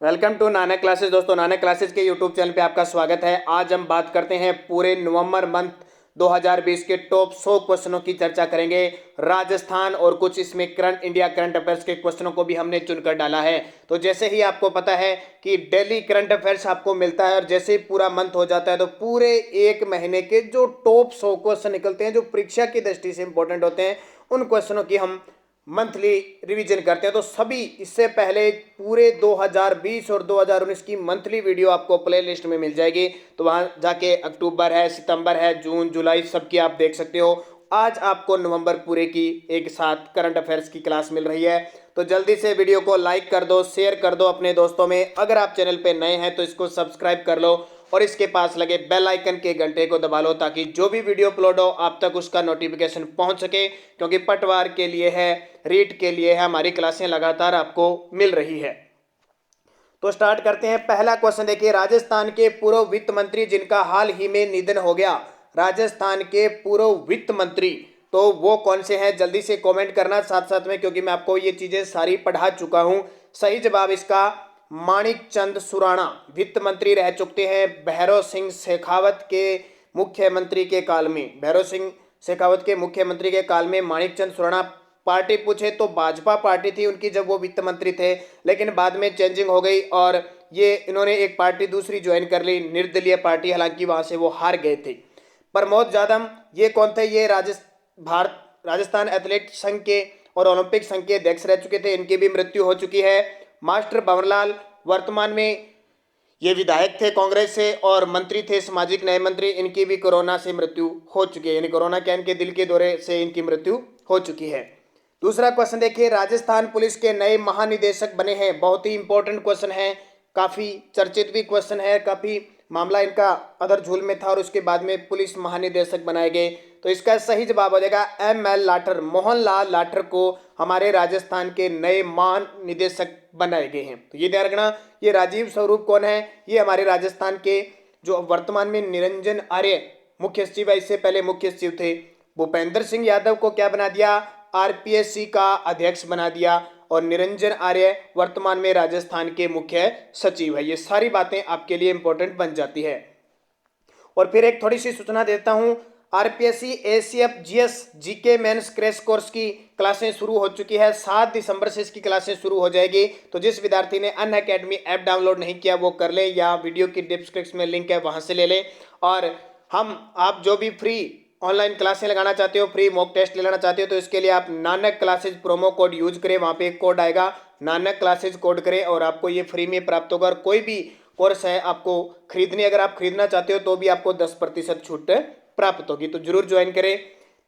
Welcome to Nanak classes. दोस्तों, Nanak classes के YouTube channel पे आपका स्वागत है। आज हम बात करते हैं पूरे नवंबर मंथ 2020 के टॉप 100 क्वेश्चनों की चर्चा करेंगे। राजस्थान और कुछ इसमें करंट इंडिया करंट अफेयर्स के क्वेश्चनों को भी हमने चुनकर डाला है। तो जैसे ही आपको पता है कि डेली करंट अफेयर्स आपको मिलता है और जैसे ही पूरा मंथ हो जाता है तो पूरे एक महीने के जो टॉप 100 क्वेश्चन निकलते हैं जो परीक्षा की दृष्टि से इंपॉर्टेंट होते हैं उन क्वेश्चनों की हम मंथली रिवीजन करते हैं। तो सभी इससे पहले पूरे 2020 और 2019 की मंथली वीडियो आपको प्ले लिस्ट में मिल जाएगी। तो वहां जाके अक्टूबर है, सितंबर है, जून, जुलाई सबकी आप देख सकते हो। आज आपको नवंबर पूरे की एक साथ करंट अफेयर्स की क्लास मिल रही है। तो जल्दी से वीडियो को लाइक कर दो, शेयर कर दो अपने दोस्तों में। अगर आप चैनल पे नए हैं तो इसको सब्सक्राइब कर लो और इसके पास लगे बेल आइकन के घंटे को दबा लो ताकि जो भी वीडियो अपलोड हो आप तक उसका नोटिफिकेशन पहुंच सके। क्योंकि पटवार के लिए है, रीट के लिए है, हमारी क्लासें लगातार आपको मिल रही है। तो स्टार्ट करते हैं। पहला क्वेश्चन देखिए, राजस्थान के पूर्व वित्त मंत्री जिनका हाल ही में निधन हो गया, राजस्थान के पूर्व वित्त मंत्री, तो वो कौन से हैं? जल्दी से कमेंट करना साथ साथ में, क्योंकि मैं आपको ये चीजें सारी पढ़ा चुका हूं। सही जवाब इसका माणिक चंद सुराणा वित्त मंत्री रह चुके हैं भैरव सिंह शेखावत के मुख्यमंत्री के काल में। भैरव सिंह शेखावत के मुख्यमंत्री के काल में माणिक चंद सुराणा, पार्टी पूछे तो भाजपा पार्टी थी उनकी जब वो वित्त मंत्री थे, लेकिन बाद में चेंजिंग हो गई और ये इन्होंने एक पार्टी दूसरी ज्वाइन कर ली, निर्दलीय पार्टी, हालांकि वहां से वो हार गए थे। प्रमोद जाधव ये कौन थे? ये राजस्थान एथलेटिक संघ के और ओलंपिक संघ के अध्यक्ष रह चुके थे, इनकी भी मृत्यु हो चुकी है। मास्टर भंवरलाल वर्तमान में ये विधायक थे कांग्रेस से और मंत्री थे, सामाजिक न्याय मंत्री, इनकी भी कोरोना से मृत्यु हो चुकी है, यानी कोरोना के इनके दिल के दौरे से इनकी मृत्यु हो चुकी है। दूसरा क्वेश्चन देखिए, राजस्थान पुलिस के नए महानिदेशक बने हैं। बहुत ही इंपॉर्टेंट क्वेश्चन है, काफी चर्चित भी क्वेश्चन है, काफी मामला इनका अधर झूल में था और उसके बाद में पुलिस महानिदेशक बनाए गए। तो इसका सही जवाब हो जाएगा ML लाठर, मोहन लाल लाठर को हमारे राजस्थान के नए महानिदेशक बनाए गए हैं। तो ये ध्यान रखना। ये राजीव स्वरूप कौन है? ये हमारे राजस्थान के जो वर्तमान में निरंजन आर्य मुख्य सचिव है, इससे पहले मुख्य सचिव थे। भूपेंद्र सिंह यादव को क्या बना दिया? RPSC का अध्यक्ष बना दिया और निरंजन आर्य वर्तमान में राजस्थान के मुख्य सचिव है। ये सारी बातें आपके लिए इंपॉर्टेंट बन जाती है। और फिर एक थोड़ी सी सूचना देता हूं, RPSC ACF GS GK mains crash course की क्लासें शुरू हो चुकी है। 7 दिसंबर से इसकी क्लासें शुरू हो जाएगी। तो जिस विद्यार्थी ने अनअकैडमी ऐप डाउनलोड नहीं किया वो कर ले, या वीडियो की डिस्क्रिप्शन में लिंक है वहां से ले ले। और आप जो भी फ्री ऑनलाइन क्लासें लगाना चाहते हो, फ्री मॉक टेस्ट लेना चाहते हो, तो इसके लिए आप Nanak classes promo code use करें। वहां पे एक कोड आएगा, नानक क्लासेज कोड करें और आपको ये फ्री में प्राप्त होगा। और कोई भी कोर्स है आपको खरीदनी, अगर आप खरीदना चाहते हो तो भी आपको 10% छूट प्राप्त होगी, तो जरूर ज्वाइन करें।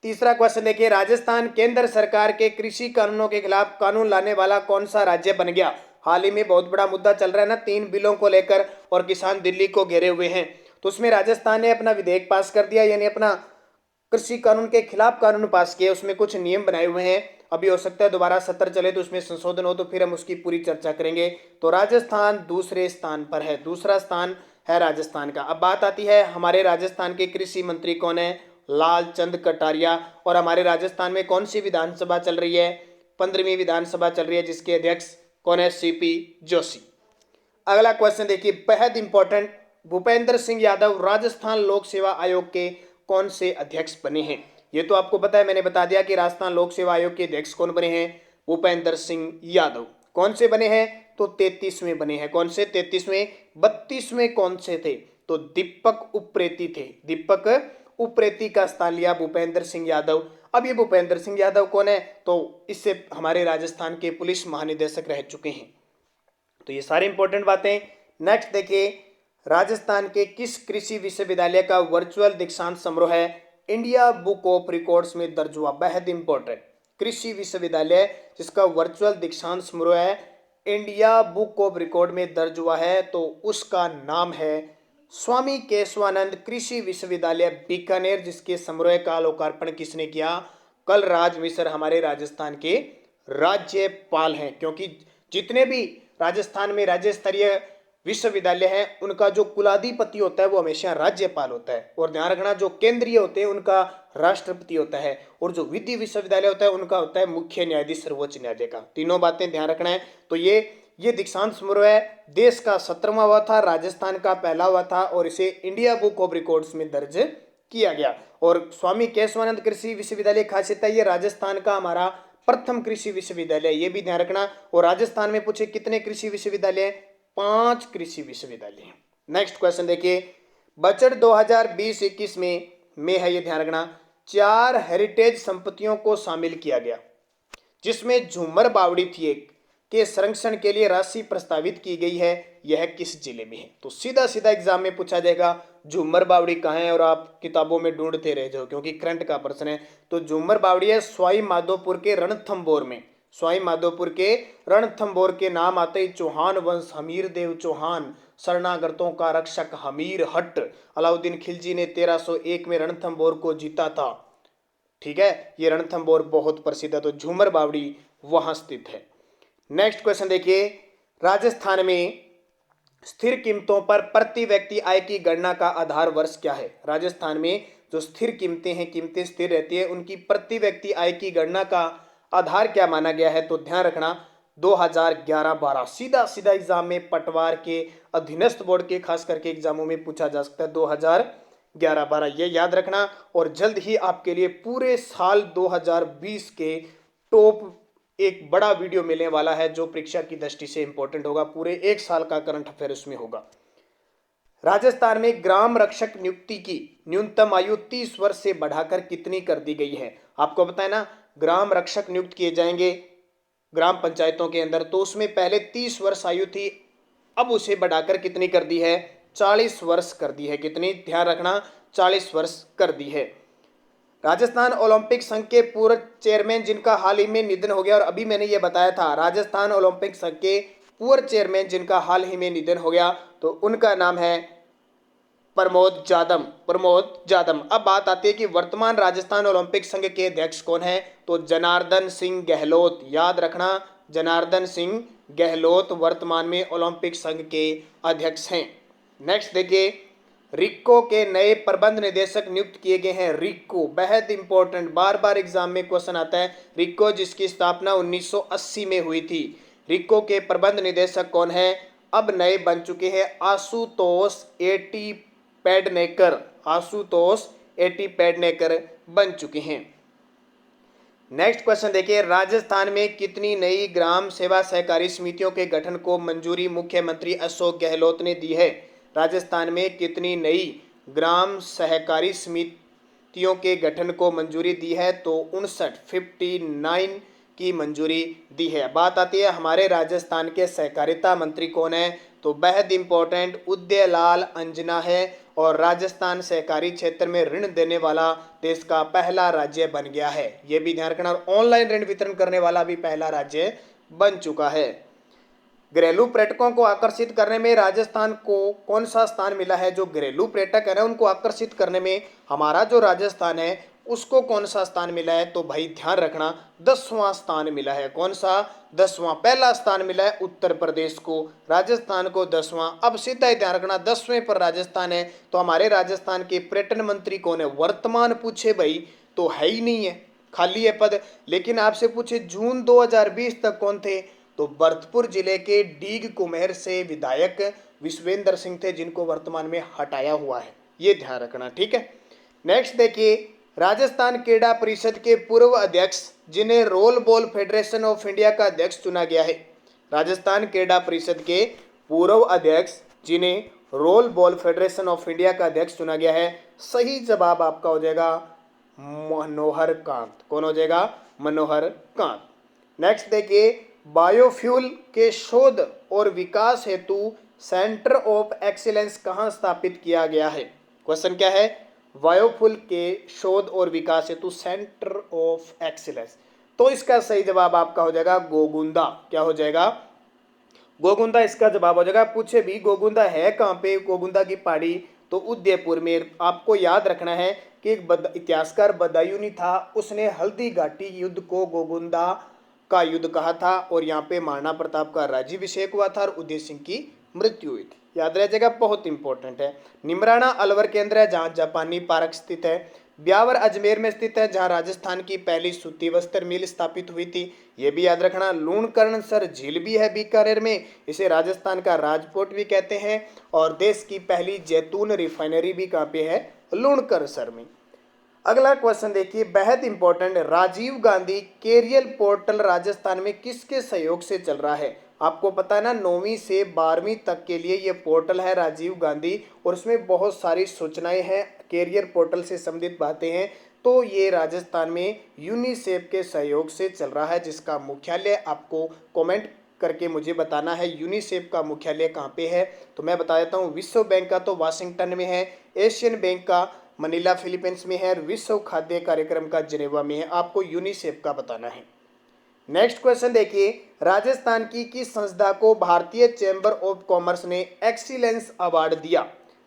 तीसरा क्वेश्चन देखिए, राजस्थान केंद्र सरकार के कृषि कानूनों के खिलाफ कानून लाने वाला कौन सा राज्य बन गया? हाल ही में बहुत बड़ा मुद्दा चल रहा है ना, 3 बिलों को लेकर, और किसान दिल्ली को घेरे हुए हैं। तो उसमें राजस्थान ने अपना विधेयक पास कर दिया, यानी अपना कृषि कानून के खिलाफ कानून पास किए, उसमें कुछ नियम बनाए हुए हैं। अभी हो सकता है दोबारा सत्र चले तो उसमें संशोधन हो, तो फिर हम उसकी पूरी चर्चा करेंगे। तो राजस्थान दूसरे स्थान पर है, दूसरा स्थान है राजस्थान का। अब बात आती है हमारे राजस्थान के कृषि मंत्री कौन है? लालचंद कटारिया। और हमारे राजस्थान में कौन सी विधानसभा चल रही है? 15वीं विधानसभा चल रही है, जिसके अध्यक्ष कौन है? CP जोशी। अगला क्वेश्चन देखिए, बेहद इंपॉर्टेंट, भूपेंद्र सिंह यादव राजस्थान लोक सेवा आयोग के कौन से अध्यक्ष बने हैं? ये तो आपको पता है, मैंने बता दिया कि राजस्थान लोक सेवा आयोग के अध्यक्ष कौन बने हैं? भूपेंद्र सिंह यादव। कौन से बने हैं? तो 33वें बने हैं। कौन से 33वें? 32वें कौन से थे? तो दीपक उप्रेती थे। दीपक उप्रेती का स्थान लिया भूपेंद्र सिंह यादव। अब ये भूपेंद्र सिंह यादव कौन है? तो इससे हमारे राजस्थान के पुलिस महानिदेशक रह चुके हैं। तो ये सारी इंपॉर्टेंट बातें। नेक्स्ट देखिए, राजस्थान के किस कृषि विश्वविद्यालय का वर्चुअल दीक्षांत समारोह है इंडिया बुक ऑफ रिकॉर्ड्स में दर्ज हुआ? बेहद इंपॉर्टेंट, कृषि विश्वविद्यालय जिसका वर्चुअल दीक्षांत समारोह है इंडिया बुक ऑफ रिकॉर्ड में दर्ज हुआ है, तो उसका नाम है स्वामी केशवानंद कृषि विश्वविद्यालय बीकानेर, जिसके समारोह का लोकार्पण किसने किया? कलराज मिश्र हमारे राजस्थान के राज्यपाल हैं। क्योंकि जितने भी राजस्थान में राज्य स्तरीय विश्वविद्यालय है उनका जो कुलाधिपति होता है वो हमेशा राज्यपाल होता है, और ध्यान रखना जो केंद्रीय होते हैं उनका राष्ट्रपति होता है, और जो विधि विश्वविद्यालय होता है उनका होता है मुख्य न्यायाधीश सर्वोच्च न्यायालय का। तीनों बातें ध्यान रखना है। तो ये ये दीक्षांत समारोह देश का 17वां हुआ था, राजस्थान का पहला हुआ था और इसे इंडिया बुक ऑफ रिकॉर्ड्स में दर्ज किया गया। और स्वामी केशवानंद कृषि विश्वविद्यालय खासियत है, ये राजस्थान का हमारा प्रथम कृषि विश्वविद्यालय, ये भी ध्यान रखना। और राजस्थान में पूछे कितने कृषि विश्वविद्यालय, 5 कृषि विश्वविद्यालय। नेक्स्ट क्वेश्चन देखिए, बजट 2020-21 में है, ये ध्यान रखना, 4 हेरिटेज संपत्तियों को शामिल किया गया, जिसमें झूमर बावड़ी थी एक के संरक्षण के लिए राशि प्रस्तावित की गई है। यह किस जिले में है? तो सीधा सीधा एग्जाम में पूछा जाएगा झूमर बावड़ी कहाँ है, और आप किताबों में ढूंढते रह जाओ क्योंकि करंट का प्रश्न है। तो झूमर बावड़ी है सवाई माधोपुर के रणथंभौर में, सवाई माधोपुर के रणथंभौर के नाम आते ही चौहान वंश, हमीर देव चौहान, शरणागतों का रक्षक हमीर हट्ट, अलाउद्दीन खिलजी ने 1301 में रणथंभौर को जीता था। ठीक है, ये रणथंभौर बहुत प्रसिद्ध है, तो झूमर बावड़ी वहां स्थित है। नेक्स्ट क्वेश्चन देखिए, राजस्थान में स्थिर कीमतों पर प्रति व्यक्ति आय की गणना का आधार वर्ष क्या है? राजस्थान में जो स्थिर कीमतें हैं, कीमतें स्थिर रहती है, उनकी प्रति व्यक्ति आय की गणना का आधार क्या माना गया है? तो ध्यान रखना 2011-12। सीधा सीधा एग्जाम में पटवार के अधीनस्थ बोर्ड के खास करके एग्जामों में पूछा जा सकता है 2011-12, ये याद रखना। और जल्द ही आपके लिए पूरे साल 2020 के टॉप एक बड़ा वीडियो मिलने वाला है जो परीक्षा की दृष्टि से इंपॉर्टेंट होगा, पूरे एक साल का करंट अफेयर उसमें होगा। राजस्थान में ग्राम रक्षक नियुक्ति की न्यूनतम आयु 30 वर्ष से बढ़ाकर कितनी कर दी गई है? आपको पता है ना, ग्राम रक्षक नियुक्त किए जाएंगे ग्राम पंचायतों के अंदर, तो उसमें पहले 30 वर्ष आयु थी, अब उसे बढ़ाकर कितनी कर दी है? 40 वर्ष कर दी है। कितनी? ध्यान रखना, 40 वर्ष कर दी है। राजस्थान ओलंपिक संघ के पूर्व चेयरमैन जिनका हाल ही में निधन हो गया, और अभी मैंने ये बताया था राजस्थान ओलंपिक संघ के पूर्व चेयरमैन जिनका हाल ही में निधन हो गया, तो उनका नाम है प्रमोद जादम, प्रमोद जादम। अब बात आती है कि वर्तमान राजस्थान ओलंपिक संघ के अध्यक्ष कौन है? तो जनार्दन सिंह गहलोत, याद रखना, जनार्दन सिंह गहलोत वर्तमान में ओलंपिक संघ के अध्यक्ष हैं। नेक्स्ट देखिए, रिक्को के नए प्रबंध निदेशक नियुक्त किए गए हैं। रिक्को बेहद इंपॉर्टेंट, बार बार एग्जाम में क्वेश्चन आता है। रिक्को जिसकी स्थापना 1980 में हुई थी, रिक्को के प्रबंध निदेशक कौन है? अब नए बन चुके हैं आशुतोष एटी पेडनेकर, आशुतोष एटी पेडनेकर बन चुके हैं। नेक्स्ट क्वेश्चन देखिए, राजस्थान में कितनी नई ग्राम सेवा सहकारी समितियों के गठन को मंजूरी मुख्यमंत्री अशोक गहलोत ने दी है? राजस्थान में कितनी नई ग्राम सहकारी समितियों के गठन को मंजूरी दी है? तो 59 की मंजूरी दी है। बात आती है हमारे राजस्थान के सहकारिता मंत्री कौन है? तो बेहद इंपॉर्टेंट उदयलाल अंजना है, और राजस्थान सहकारी क्षेत्र में ऋण देने वाला देश का पहला राज्य बन गया है, ये भी ध्यान रखना। और ऑनलाइन ऋण वितरण करने वाला भी पहला राज्य बन चुका है। घरेलू पर्यटकों को आकर्षित करने में राजस्थान को कौन सा स्थान मिला है? जो घरेलू पर्यटक है ना, उनको आकर्षित करने में हमारा जो राजस्थान है उसको कौन सा स्थान मिला है? तो भाई ध्यान रखना 10वां स्थान मिला है। कौन सा? 10वां। पहला स्थान मिला है उत्तर प्रदेश को, राजस्थान को 10वां। अब सीधा ही ध्यान रखना 10वें पर राजस्थान है, तो हमारे राजस्थान के पर्यटन मंत्री कौन है? वर्तमान पूछे भाई तो है ही नहीं है, खाली है पद। लेकिन आपसे पूछे जून 2020 तक कौन थे? तो भरतपुर जिले के डीग कुम्हेर से विधायक विश्वेंद्र सिंह थे, जिनको वर्तमान में हटाया हुआ है, ये ध्यान रखना, ठीक है। नेक्स्ट देखिए, राजस्थान क्रीड़ा परिषद के पूर्व अध्यक्ष जिन्हें role ball federation of India का अध्यक्ष चुना गया है। राजस्थान क्रीड़ा परिषद के पूर्व अध्यक्ष जिन्हें role ball federation of India का अध्यक्ष चुना गया है, सही जवाब आपका हो जाएगा मनोहर कांत। कौन हो जाएगा? मनोहर कांत। नेक्स्ट देखिए, बायोफ्यूल के शोध और विकास हेतु सेंटर ऑफ एक्सीलेंस कहाँ स्थापित किया गया है? क्वेश्चन क्या है? बायोफ्यूल के शोध और विकास हेतु सेंटर ऑफ एक्सीलेंस, तो इसका सही जवाब आपका हो जाएगा गोगुंदा। क्या हो जाएगा? गोगुंदा इसका जवाब हो जाएगा। पूछे भी गोगुंदा है कहाँ पे? गोगुंदा की पहाड़ी तो उदयपुर में। आपको याद रखना है कि एक इतिहासकार बदायूनी था, उसने हल्दी घाटी युद्ध को गोगुंदा का युद्ध कहा था, और यहाँ पे महाराणा प्रताप का राज्याभिषेक हुआ था और उदय सिंह की मृत्यु हुई थी। याद रह जाएगा, बहुत इंपॉर्टेंट है। निमराना अलवर केंद्र है जहाँ जापानी पार्क स्थित है। ब्यावर अजमेर में स्थित है, जहां राजस्थान की पहली सूती वस्त्र मिल स्थापित हुई थी। ये भी याद रखना। लूणकरणसर झील भी है बीकानेर में, इसे राजस्थान का राजपोर्ट भी कहते हैं। और देश की पहली जैतून रिफाइनरी भी कहाँ पे है? लूणकरणसर में। अगला क्वेश्चन देखिए, बेहद important. Rajiv Gandhi career portal Rajasthan में किसके सहयोग से चल रहा है? आपको पता है ना, 9वीं से 12वीं तक के लिए ये पोर्टल है राजीव गांधी, और उसमें बहुत सारी सूचनाएं हैं, कैरियर पोर्टल से संबंधित बातें हैं। तो ये राजस्थान में यूनिसेफ के सहयोग से चल रहा है, जिसका मुख्यालय आपको कमेंट करके मुझे बताना है यूनिसेफ का मुख्यालय कहाँ पे है। तो मैं बता देता हूँ, विश्व बैंक का तो वाशिंगटन में है, एशियन बैंक का मनीला फिलीपींस में है, और विश्व खाद्य कार्यक्रम का जिनेवा में है। आपको यूनिसेफ का बताना है। नेक्स्ट क्वेश्चन देखिए, राजस्थान की किस संस्था को भारतीय चैम्बर ऑफ कॉमर्स ने एक्सीलेंस अवार्ड दिया?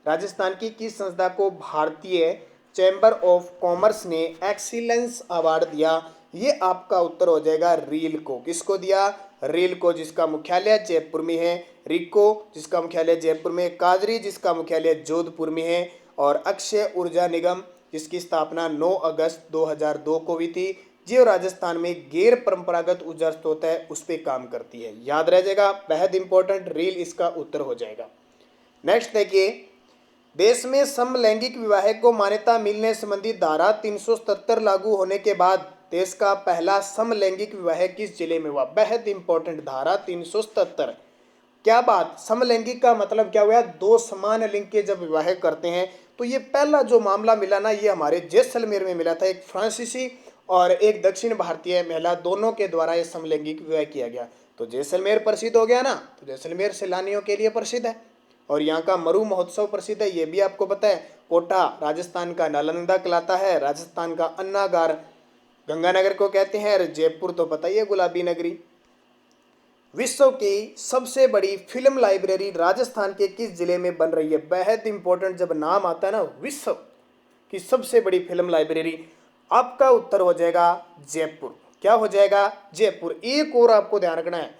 राजस्थान की किस संस्था को भारतीय चैम्बर ऑफ कॉमर्स ने एक्सीलेंस अवार्ड दिया? ये आपका उत्तर हो जाएगा रील को। किसको दिया? रील को, जिसका मुख्यालय जयपुर में है। रिको, जिसका मुख्यालय जयपुर में। काजरी, जिसका मुख्यालय जोधपुर में है। और अक्षय ऊर्जा निगम, जिसकी स्थापना 9 अगस्त 2002 को हुई थी, जो राजस्थान में गैर परंपरागत ऊर्जा स्रोत है उस पर काम करती है। याद रह जाएगा, बेहद इंपॉर्टेंट, रील इसका उत्तर हो जाएगा। नेक्स्ट देखिए, देश में समलैंगिक विवाह को मान्यता मिलने संबंधी धारा 377 लागू होने के बाद देश का पहला समलैंगिक विवाह किस जिले में हुआ? बेहद इंपॉर्टेंट, धारा 377। क्या बात, समलैंगिक का मतलब क्या हुआ? दो समान लिंग के जब विवाह करते हैं। तो ये पहला जो मामला मिला ना, ये हमारे जैसलमेर में मिला था। एक फ्रांसीसी और एक दक्षिण भारतीय महिला, दोनों के द्वारा ये समलैंगिक विवाह किया गया। तो जैसलमेर प्रसिद्ध हो गया ना, तो जैसलमेर सैलानियों के लिए प्रसिद्ध है। और यहाँ का मरु महोत्सव प्रसिद्ध है, ये भी आपको पता है। कोटा राजस्थान का नालंदा कहलाता है, राजस्थान का अन्नागार गंगानगर को कहते हैं, और जयपुर तो पता ही है, गुलाबी नगरी। विश्व की सबसे बड़ी फिल्म लाइब्रेरी राजस्थान के किस जिले में बन रही है? बेहद इंपॉर्टेंट, जब नाम आता है ना विश्व की सबसे बड़ी फिल्म लाइब्रेरी, आपका उत्तर हो जाएगा जयपुर। क्या हो जाएगा? जयपुर। एक और आपको ध्यान रखना है,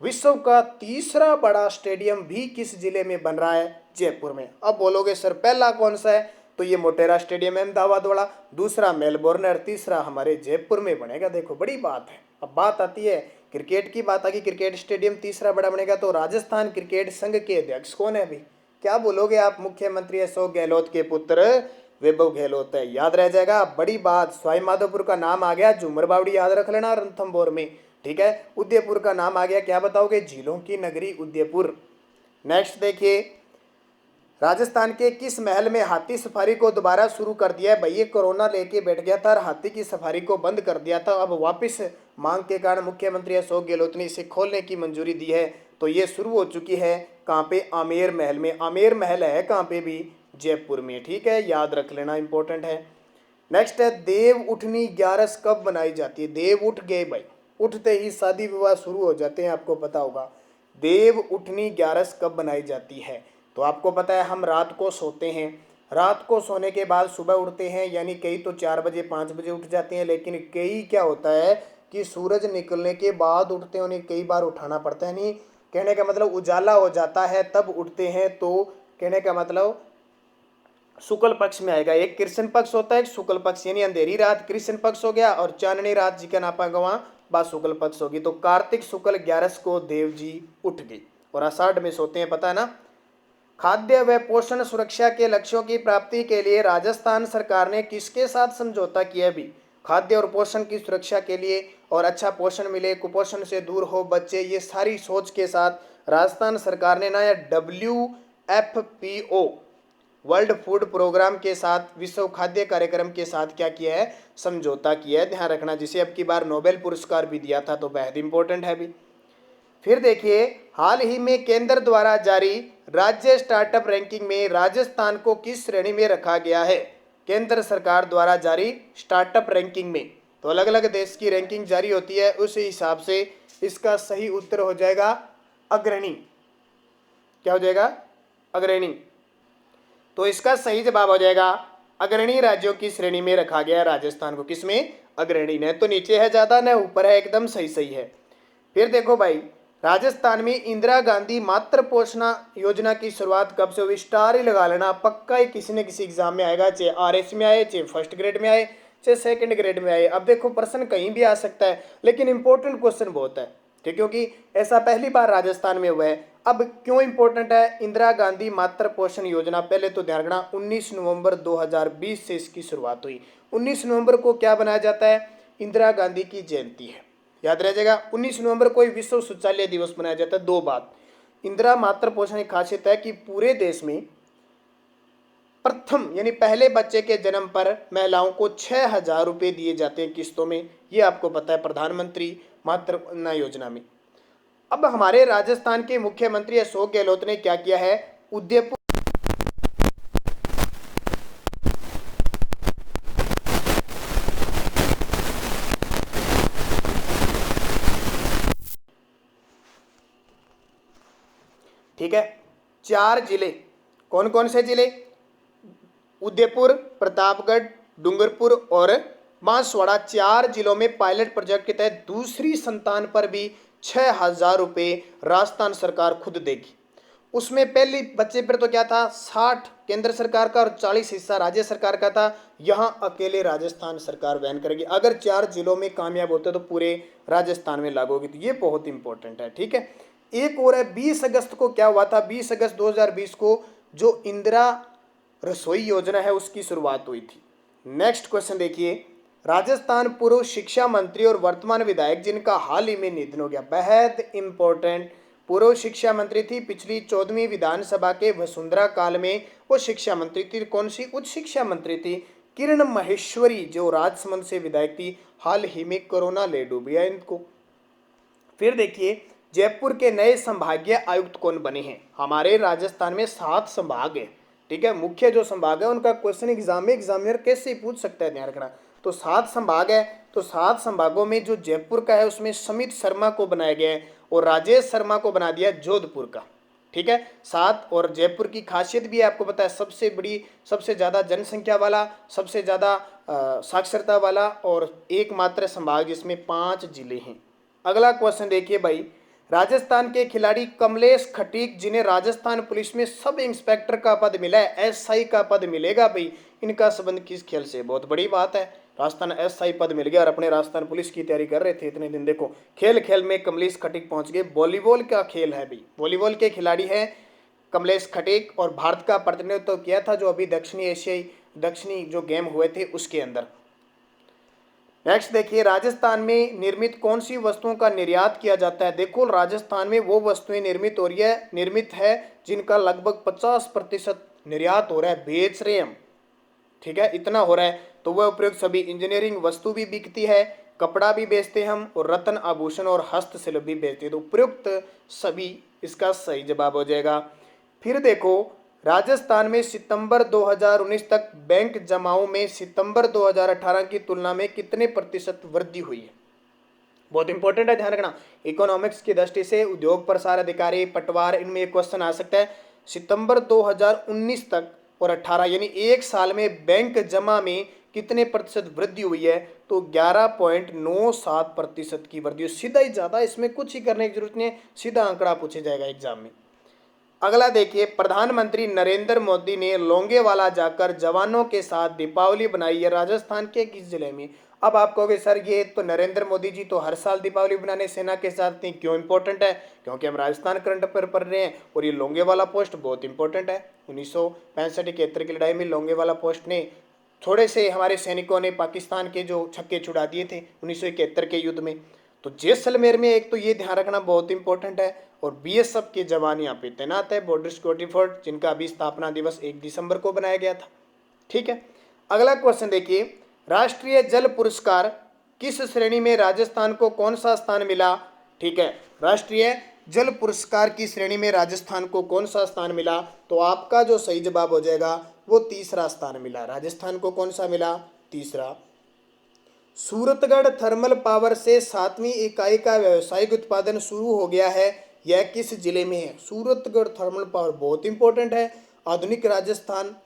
विश्व का तीसरा बड़ा स्टेडियम भी किस जिले में बन रहा है? जयपुर में। अब बोलोगे सर पहला कौन सा है? तो ये मोटेरा स्टेडियम अहमदाबाद वाला, दूसरा मेलबोर्न, और तीसरा हमारे जयपुर में बनेगा। देखो बड़ी बात है। अब बात आती है क्रिकेट की, बात आ गई, क्रिकेट स्टेडियम तीसरा बड़ा बनेगा। तो राजस्थान क्रिकेट संघ के अध्यक्ष कौन है अभी? क्या बोलोगे आप? मुख्यमंत्री अशोक गहलोत के पुत्र वैभव गहलोत है। याद रह जाएगा, बड़ी बात। सवाई माधोपुर का नाम आ गया, झूमर बावड़ी याद रख लेना रणथंभौर में, ठीक है। उदयपुर का नाम आ गया, क्या बताओगे? झीलों की नगरी उदयपुर। नेक्स्ट देखिए, राजस्थान के किस महल में हाथी सफारी को दोबारा शुरू कर दिया है? भाई ये कोरोना लेके बैठ गया था और हाथी की सफारी को बंद कर दिया था। अब वापस मांग के कारण मुख्यमंत्री अशोक गहलोत ने इसे खोलने की मंजूरी दी है। तो ये शुरू हो चुकी है। कहाँ पे? आमेर महल में। आमेर महल है कहाँ पे भी? जयपुर में, ठीक है, याद रख लेना, इंपॉर्टेंट है। नेक्स्ट है, देव उठनी ग्यारस कब बनाई जाती है? देव उठ गए भाई, उठते ही शादी विवाह शुरू हो जाते हैं, आपको पता होगा। देव उठनी ग्यारस कब बनाई जाती है? तो आपको पता है, हम रात को सोते हैं, रात को सोने के बाद सुबह उठते हैं, यानी कई तो 4 बजे 5 बजे उठ जाते हैं, लेकिन कई क्या होता है कि सूरज निकलने के बाद उठते हैं, उन्हें कई बार उठाना पड़ता है। नहीं, कहने का मतलब उजाला हो जाता है तब उठते हैं। तो कहने का मतलब शुक्ल पक्ष में आएगा। एक कृष्ण पक्ष होता है, एक शुक्ल पक्ष, यानी अंधेरी रात कृष्ण पक्ष हो गया, और चांदनी रात जी का नापा गवा बात शुक्ल पक्ष होगी। तो कार्तिक शुक्ल 11 को देव जी उठ गई, और आषाढ़ में सोते हैं, पता है ना। खाद्य व पोषण सुरक्षा के लक्ष्यों की प्राप्ति के लिए राजस्थान सरकार ने किसके साथ समझौता किया? भी खाद्य और पोषण की सुरक्षा के लिए, और अच्छा पोषण मिले, कुपोषण से दूर हो बच्चे, ये सारी सोच के साथ राजस्थान सरकार ने ना WFPO वर्ल्ड फूड प्रोग्राम के साथ, विश्व खाद्य कार्यक्रम के साथ क्या किया है? समझौता किया है। ध्यान रखना, जिसे अब की बार नोबेल पुरस्कार भी दिया था, तो बेहद इंपॉर्टेंट है भी। फिर देखिए, हाल ही में केंद्र द्वारा जारी राज्य स्टार्टअप रैंकिंग में राजस्थान को किस श्रेणी में रखा गया है? केंद्र सरकार द्वारा जारी स्टार्टअप रैंकिंग में, तो अलग अलग देश की रैंकिंग जारी होती है, उस हिसाब से इसका सही उत्तर हो जाएगा अग्रणी। क्या हो जाएगा? अग्रणी। तो इसका सही जवाब हो जाएगा अग्रणी राज्यों की श्रेणी में रखा गया है राजस्थान को। किसमें? अग्रणी। न तो नीचे है ज्यादा, न ऊपर है, एकदम सही सही है। फिर देखो भाई, राजस्थान में इंदिरा गांधी मातृ पोषण योजना की शुरुआत कब से हुई? स्टार ही लगा लेना, पक्का ही किसी न किसी एग्जाम में आएगा, चाहे आरएस में आए, चाहे फर्स्ट ग्रेड में आए, चाहे सेकंड ग्रेड में आए। अब देखो प्रश्न कहीं भी आ सकता है, लेकिन इंपॉर्टेंट क्वेश्चन बहुत है, ठीक, क्योंकि ऐसा पहली बार राजस्थान में हुआ है। अब क्यों इंपॉर्टेंट है इंदिरा गांधी मातृ पोषण योजना? पहले तो ध्यान रखना 19 नवंबर 2020 से इसकी शुरुआत हुई। 19 नवंबर को क्या बनाया जाता है? इंदिरा गांधी की जयंती है, याद रह जाएगा। 19 नवंबर को विश्व शौचालय दिवस मनाया जाता है। दो बात, इंदिरा मातृ पोषण की खासियत है कि पूरे देश में प्रथम यानी पहले बच्चे के जन्म पर महिलाओं को 6,000 रुपये दिए जाते हैं किस्तों में, ये आपको पता है प्रधानमंत्री मातृ योजना में। अब हमारे राजस्थान के मुख्यमंत्री अशोक गहलोत ने क्या किया है? उदयपुर ठीक है, 4 जिले, कौन कौन से जिले? उदयपुर, प्रतापगढ़, डूंगरपुर और बांसवाड़ा, 4 जिलों में पायलट प्रोजेक्ट के तहत दूसरी संतान पर भी 6,000 रुपये राजस्थान सरकार खुद देगी। उसमें पहले बच्चे पर तो क्या था, 60 केंद्र सरकार का और 40 हिस्सा राज्य सरकार का था। यहाँ अकेले राजस्थान सरकार वहन करेगी। अगर 4 जिलों में कामयाब होते तो पूरे राजस्थान में लागू होगी। तो ये बहुत इंपॉर्टेंट है, ठीक है। एक और है, 20 अगस्त को क्या हुआ था? 20 अगस्त 2020 को जो इंदिरा रसोई योजना है उसकी शुरुआत हुई थी। नेक्स्ट क्वेश्चन देखिए, राजस्थान पूर्व शिक्षा मंत्री और वर्तमान विधायक जिनका हाल ही में निधन हो गया, बेहद इंपॉर्टेंट। पूर्व शिक्षा मंत्री थी, पिछली 14वीं विधानसभा के वसुंधरा काल में वो शिक्षा मंत्री थी। कौन सी? उच्च शिक्षा मंत्री थी किरण माहेश्वरी, जो राजसमंद से विधायक थी। हाल ही में कोरोना ले डूबिया इनको। फिर देखिए, जयपुर के नए संभागीय आयुक्त कौन बने हैं? हमारे राजस्थान में 7 संभाग है, ठीक है। मुख्य जो संभाग है उनका क्वेश्चन एग्जाम में एग्जामिनर कैसे पूछ सकता है, ध्यान रखना। तो 7 संभाग है, तो 7 संभागों में जो जयपुर का है उसमें समित शर्मा को बनाया गया है और राजेश शर्मा को बना दिया जोधपुर का, ठीक है। 7 और जयपुर की खासियत भी आपको पता है, सबसे बड़ी, सबसे ज़्यादा जनसंख्या वाला, सबसे ज़्यादा साक्षरता वाला और एकमात्र संभाग जिसमें 5 जिले हैं। अगला क्वेश्चन देखिए भाई, राजस्थान के खिलाड़ी कमलेश खटीक जिन्हें राजस्थान पुलिस में सब इंस्पेक्टर का पद मिला है, एसआई का पद मिलेगा भाई, इनका संबंध किस खेल से? बहुत बड़ी बात है, राजस्थान एसआई पद मिल गया और अपने राजस्थान पुलिस की तैयारी कर रहे थे इतने दिन। देखो खेल खेल में कमलेश खटीक पहुंच गए। वॉलीबॉल का खेल है भाई, वॉलीबॉल के खिलाड़ी है कमलेश खटीक और भारत का प्रतिनिधित्व किया था जो अभी दक्षिणी जो गेम हुए थे उसके अंदर। नेक्स्ट देखिए, राजस्थान में निर्मित कौन सी वस्तुओं का निर्यात किया जाता है? देखो राजस्थान में वो वस्तुएं निर्मित है जिनका लगभग 50% निर्यात हो रहा है, बेच रहे हम, ठीक है, इतना हो रहा है। तो वह उपयुक्त सभी इंजीनियरिंग वस्तु भी बिकती है, कपड़ा भी बेचते हैं हम और रत्न आभूषण और हस्तशिल्प भी बेचते हैं। तो उपयुक्त सभी इसका सही जवाब हो जाएगा। फिर देखो, राजस्थान में सितंबर 2019 तक बैंक जमाओं में सितंबर 2018 की तुलना में कितने प्रतिशत वृद्धि हुई है? बहुत इंपॉर्टेंट है, ध्यान रखना। इकोनॉमिक्स की दृष्टि से उद्योग प्रसार अधिकारी, पटवार, इनमें एक क्वेश्चन आ सकता है। सितंबर 2019 तक और 18 यानी एक साल में बैंक जमा में कितने प्रतिशत वृद्धि हुई है? तो 11.97% की वृद्धि। सीधा ही ज़्यादा, इसमें कुछ ही करने की जरूरत नहीं है, सीधा आंकड़ा पूछा जाएगा एग्जाम में। अगला देखिए, प्रधानमंत्री नरेंद्र मोदी ने लोंगेवाला जाकर जवानों के साथ दीपावली बनाई है, राजस्थान के किस जिले में? अब आप कहोगे सर ये तो नरेंद्र मोदी जी तो हर साल दीपावली बनाने सेना के साथ थी, क्यों इंपॉर्टेंट है? क्योंकि हम राजस्थान करंट अफेयर पढ़ रहे हैं और ये लोंगेवाला पोस्ट बहुत इंपॉर्टेंट है। 1965-71 की लड़ाई में लोंगेवाला पोस्ट ने थोड़े से हमारे सैनिकों ने पाकिस्तान के जो छक्के छुड़ा दिए थे 1971 के युद्ध में। तो जैसलमेर में एक तो ये ध्यान रखना बहुत इंपॉर्टेंट है। और बीएसएफ के जवान यहाँ पे तैनात है, बॉर्डर सिक्योरिटी फोर्स, जिनका अभी स्थापना दिवस 1 दिसंबर को बनाया गया था, ठीक है। अगला क्वेश्चन देखिए, राष्ट्रीय जल पुरस्कार किस श्रेणी में राजस्थान को कौन सा स्थान मिला? ठीक है, राष्ट्रीय जल पुरस्कार की श्रेणी में राजस्थान को कौन सा स्थान मिला? तो आपका जो सही जवाब हो जाएगा वो तीसरा स्थान मिला। राजस्थान को कौन सा मिला? तीसरा। सूरतगढ़ थर्मल पावर से 7वीं इकाई का व्यावसायिक उत्पादन शुरू हो गया है, यह किस जिले में है? सूरतगढ़ थर्मल पावर बहुत इंपॉर्टेंट है, आधुनिक राजस्थान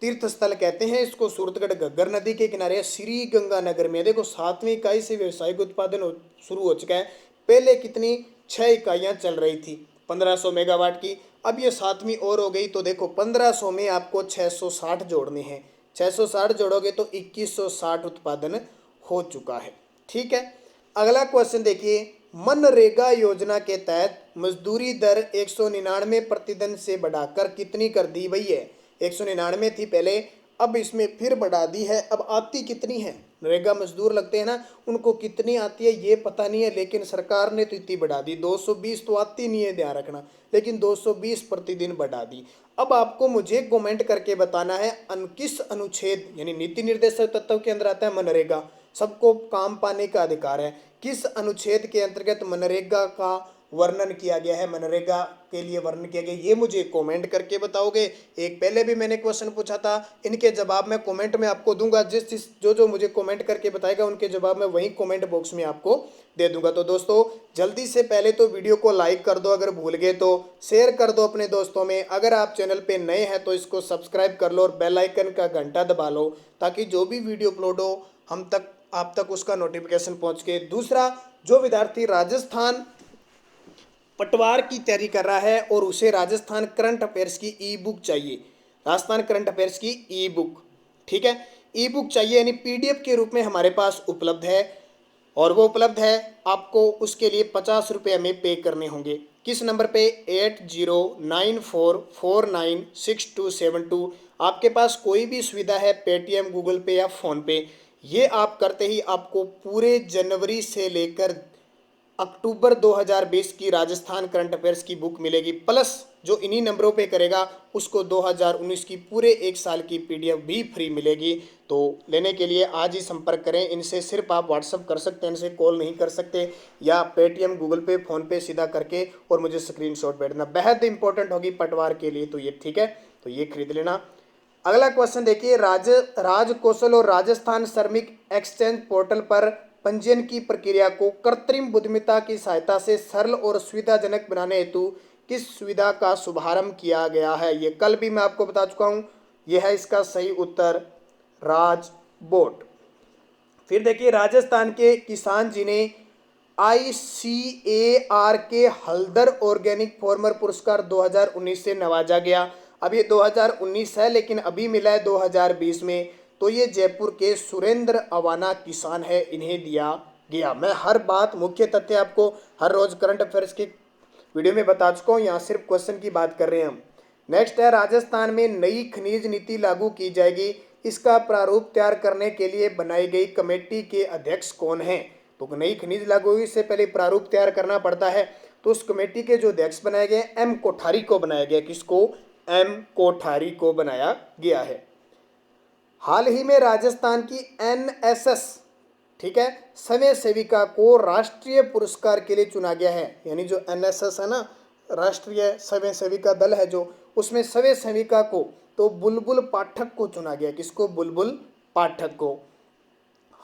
तीर्थ स्थल कहते हैं इसको। सूरतगढ़ घग्गर नदी के किनारे श्री गंगानगर में। देखो 7वीं इकाई से व्यावसायिक उत्पादन शुरू हो चुका है। पहले कितनी 6 इकाइयाँ चल रही थी 1500 मेगावाट की। अब ये 7वीं और हो गई, तो देखो 1500 में आपको 660 जोड़ने हैं। 660 जोड़ोगे तो 2160 उत्पादन हो चुका है। ठीक है, अगला क्वेश्चन देखिए, मनरेगा योजना के तहत मजदूरी दर 199 प्रतिदिन से बढ़ाकर कितनी कर दी गई है? 199 थी पहले, अब इसमें फिर बढ़ा दी है। अब आती कितनी है? नरेगा मजदूर लगते हैं ना, उनको कितनी आती है ये पता नहीं है, लेकिन सरकार ने तो इतनी बढ़ा दी। 220 तो आती नहीं है, ध्यान रखना, लेकिन 220 प्रतिदिन बढ़ा दी। अब आपको मुझे कमेंट करके बताना है किस अनुच्छेद यानी नीति निर्देशक तत्व के अंदर आता है मनरेगा, सबको काम पाने का अधिकार है, किस अनुच्छेद के अंतर्गत मनरेगा का वर्णन किया गया है, मनरेगा के लिए वर्णन किया गया, ये मुझे कमेंट करके बताओगे। एक पहले भी मैंने क्वेश्चन पूछा था, इनके जवाब मैं कमेंट में आपको दूंगा। जिस जो मुझे कमेंट करके बताएगा उनके जवाब मैं वहीं कमेंट बॉक्स में आपको दे दूंगा। तो दोस्तों जल्दी से पहले तो वीडियो को लाइक कर दो, अगर भूल गए तो शेयर कर दो अपने दोस्तों में। अगर आप चैनल पे नए हैं तो इसको सब्सक्राइब कर लो और बेल आइकन का घंटा दबा लो, ताकि जो भी वीडियो अपलोड हो आप तक उसका नोटिफिकेशन पहुंच के। दूसरा, जो विद्यार्थी राजस्थान पटवार की तैयारी कर रहा है और उसे राजस्थान करंट अफेयर्स की ई बुक चाहिए, राजस्थान करंट अफेयर्स की ई बुक, ठीक है, ई बुक चाहिए यानी पीडीएफ के रूप में हमारे पास उपलब्ध है, और वो उपलब्ध है, आपको उसके लिए 50 रुपये हमें पे करने होंगे। किस नंबर पे? 8094496272। आपके पास कोई भी सुविधा है, पेटीएम, गूगल पे या फ़ोन पे, ये आप करते ही आपको पूरे जनवरी से लेकर अक्टूबर 2020 की राजस्थान करंट अफेयर्स की बुक मिलेगी, प्लस जो इन्हीं नंबरों पे करेगा उसको 2019 की पूरे एक साल की पीडीएफ भी फ्री मिलेगी। तो लेने के लिए आज ही संपर्क करें इनसे। सिर्फ आप व्हाट्सअप कर सकते हैं, इनसे कॉल नहीं कर सकते, या पेटीएम, गूगल पे, फ़ोनपे सीधा करके और मुझे स्क्रीनशॉट भेजना, बेहद इंपॉर्टेंट होगी पटवार के लिए, तो ये ठीक है, तो ये खरीद लेना। अगला क्वेश्चन देखिए, राज कौशल और राजस्थान श्रमिक एक्सचेंज पोर्टल पर पंजीयन की प्रक्रिया को कृत्रिम बुद्धिमत्ता की सहायता से सरल और सुविधाजनक बनाने हेतु किस सुविधा का शुभारंभ किया गया है? ये कल भी मैं आपको बता चुका हूं, यह है इसका सही उत्तर, राजबोट। फिर देखिए, राजस्थान के किसान जिन्हें ICAR के हल्दर ऑर्गेनिक फार्मर पुरस्कार 2019 से नवाजा गया। अब ये 2019 है लेकिन अभी मिला है 2020 में, तो ये जयपुर के सुरेंद्र अवाना किसान है, इन्हें दिया गया। मैं हर बात मुख्य तथ्य आपको हर रोज करंट अफेयर्स की वीडियो में बता चुका हूँ, यहाँ सिर्फ क्वेश्चन की बात कर रहे हैं हम। नेक्स्ट है, राजस्थान में नई खनिज नीति लागू की जाएगी, इसका प्रारूप तैयार करने के लिए बनाई गई कमेटी के अध्यक्ष कौन है? तो नई खनिज लागू हुई इससे पहले प्रारूप तैयार करना पड़ता है, तो उस कमेटी के जो अध्यक्ष बनाए गए M कोठारी को बनाया गया। किसको? M कोठारी को बनाया गया है। हाल ही में राजस्थान की NSS, ठीक है, समय सेविका को राष्ट्रीय पुरस्कार के लिए चुना गया है, यानी जो NSS है ना, राष्ट्रीय समय सेविका दल है जो, उसमें समय सेविका को तो बुलबुल पाठक को चुना गया। किसको? बुलबुल पाठक को।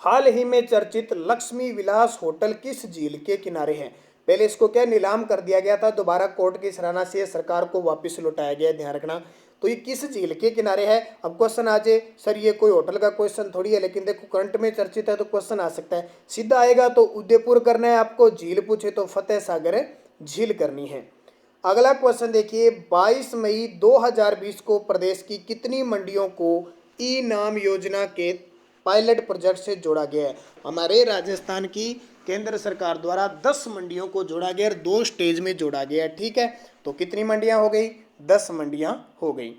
हाल ही में चर्चित लक्ष्मी विलास होटल किस झील के किनारे है? पहले इसको क्या नीलाम कर दिया गया था, दोबारा कोर्ट की सराहना से सरकार को वापस लौटाया गया, ध्यान रखना। तो ये किस झील के किनारे है? अब क्वेश्चन आ जाए, सर ये कोई होटल का क्वेश्चन थोड़ी है, लेकिन देखो करंट में चर्चित है तो क्वेश्चन आ सकता है। सीधा आएगा तो उदयपुर करना है आपको, झील पूछे तो फतेह सागर झील करनी है। अगला क्वेश्चन देखिए, 22 मई 2020 को प्रदेश की कितनी मंडियों को ई नाम योजना के पायलट प्रोजेक्ट से जोड़ा गया है? हमारे राजस्थान की केंद्र सरकार द्वारा 10 मंडियों को जोड़ा गया और 2 स्टेज में जोड़ा गया, ठीक है। तो कितनी मंडियां हो गई? 10 मंडियां हो गई।